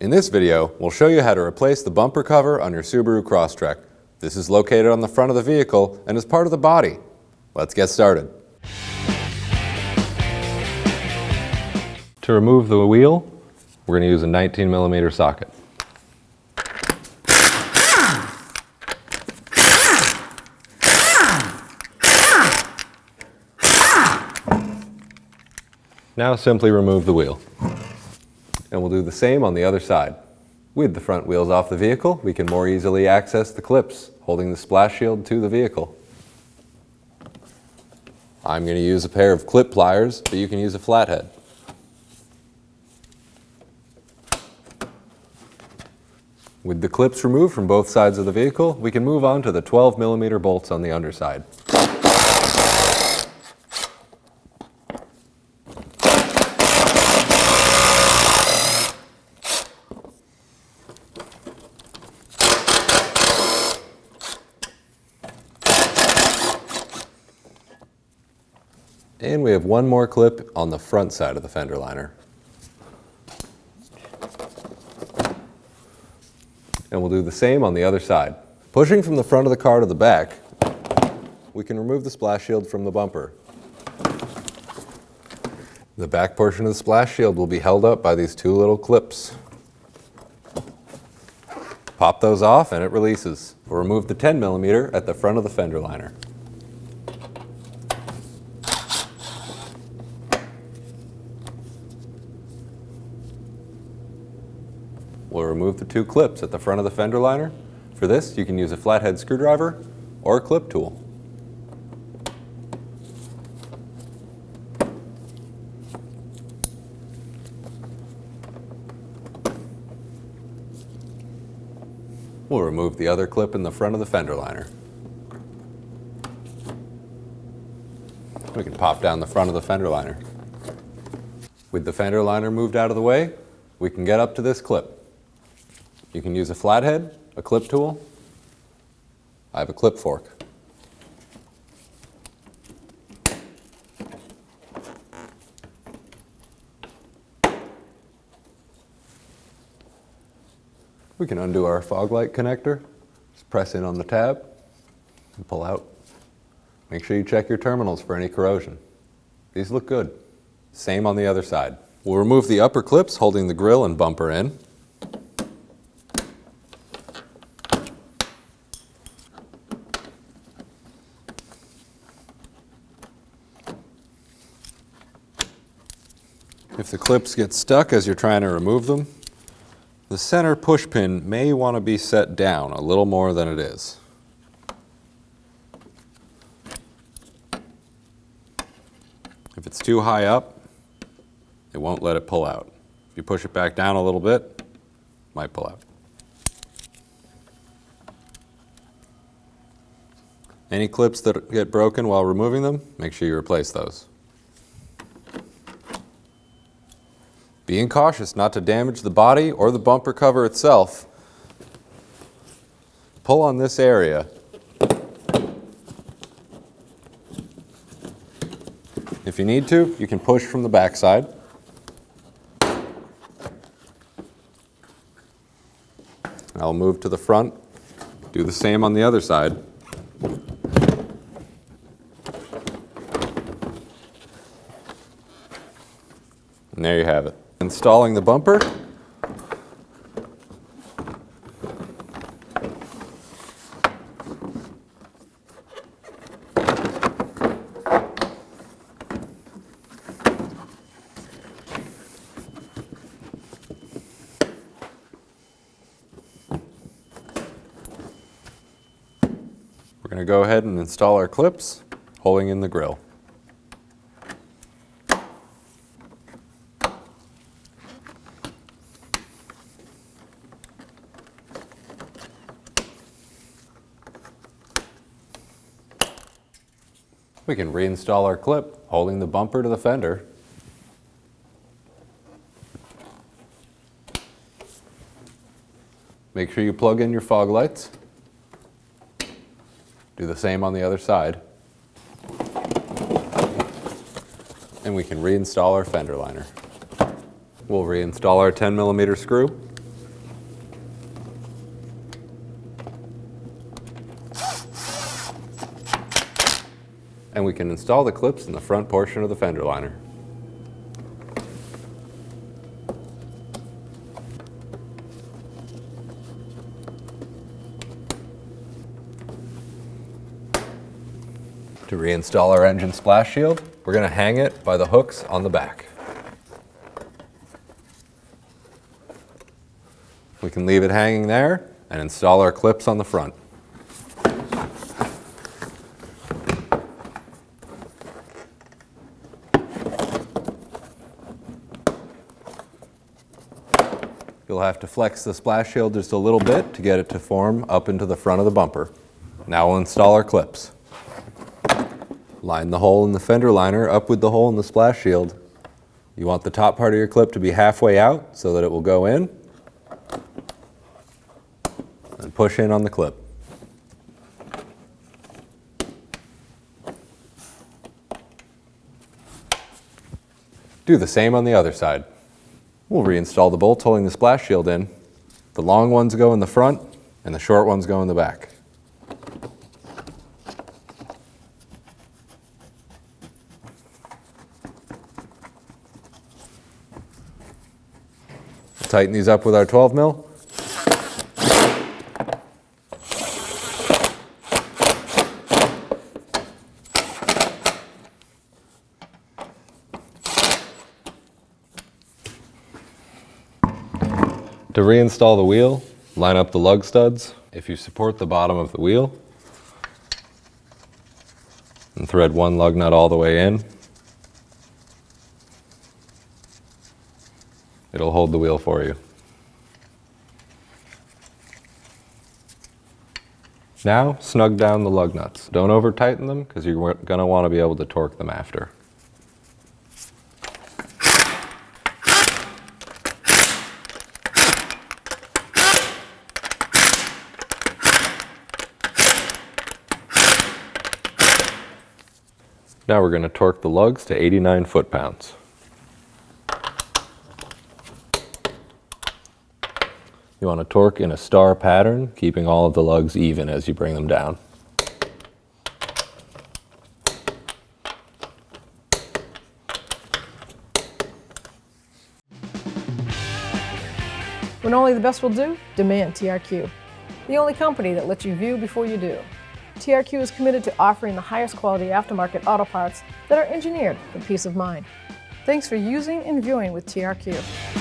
In this video, we'll show you how to replace the bumper cover on your Subaru Crosstrek. This is located on the front of the vehicle and is part of the body. Let's get started. To remove the wheel, we're going to use a 19mm socket. Now simply remove the wheel. And we'll do the same on the other side. With the front wheels off the vehicle, we can more easily access the clips holding the splash shield to the vehicle. I'm going to use a pair of clip pliers, but you can use a flathead. With the clips removed from both sides of the vehicle, we can move on to the 12mm bolts on the underside. And we have one more clip on the front side of the fender liner. And we'll do the same on the other side. Pushing from the front of the car to the back, we can remove the splash shield from the bumper. The back portion of the splash shield will be held up by these two little clips. Pop those off and it releases. We'll remove the 10mm at the front of the fender liner. We'll remove the two clips at the front of the fender liner. For this, you can use a flathead screwdriver or a clip tool. We'll remove the other clip in the front of the fender liner. We can pop down the front of the fender liner. With the fender liner moved out of the way, we can get up to this clip. You can use a flathead, a clip tool. I have a clip fork. We can undo our fog light connector. Just press in on the tab and pull out. Make sure you check your terminals for any corrosion. These look good. Same on the other side. We'll remove the upper clips holding the grille and bumper in. If the clips get stuck as you're trying to remove them, the center push pin may want to be set down a little more than it is. If it's too high up, it won't let it pull out. If you push it back down a little bit, it might pull out. Any clips that get broken while removing them, make sure you replace those. Being cautious not to damage the body or the bumper cover itself, pull on this area. If you need to, you can push from the back side. I'll move to the front, do the same on the other side. And there you have it. Installing the bumper. We're going to go ahead and install our clips, holding in the grille. We can reinstall our clip, holding the bumper to the fender. Make sure you plug in your fog lights. Do the same on the other side. And we can reinstall our fender liner. We'll reinstall our 10mm screw. And we can install the clips in the front portion of the fender liner. To reinstall our engine splash shield, we're going to hang it by the hooks on the back. We can leave it hanging there and install our clips on the front. You'll have to flex the splash shield just a little bit to get it to form up into the front of the bumper. Now we'll install our clips. Line the hole in the fender liner up with the hole in the splash shield. You want the top part of your clip to be halfway out so that it will go in, and push in on the clip. Do the same on the other side. We'll reinstall the bolts holding the splash shield in. The long ones go in the front and the short ones go in the back. Tighten these up with our 12 mil. To reinstall the wheel, line up the lug studs. If you support the bottom of the wheel, and thread one lug nut all the way in, it'll hold the wheel for you. Now, snug down the lug nuts. Don't over tighten them because you're going to want to be able to torque them after. Now we're going to torque the lugs to 89 foot-pounds. You want to torque in a star pattern, keeping all of the lugs even as you bring them down. When only the best will do, demand TRQ. The only company that lets you view before you do. TRQ is committed to offering the highest quality aftermarket auto parts that are engineered for peace of mind. Thanks for using and viewing with TRQ.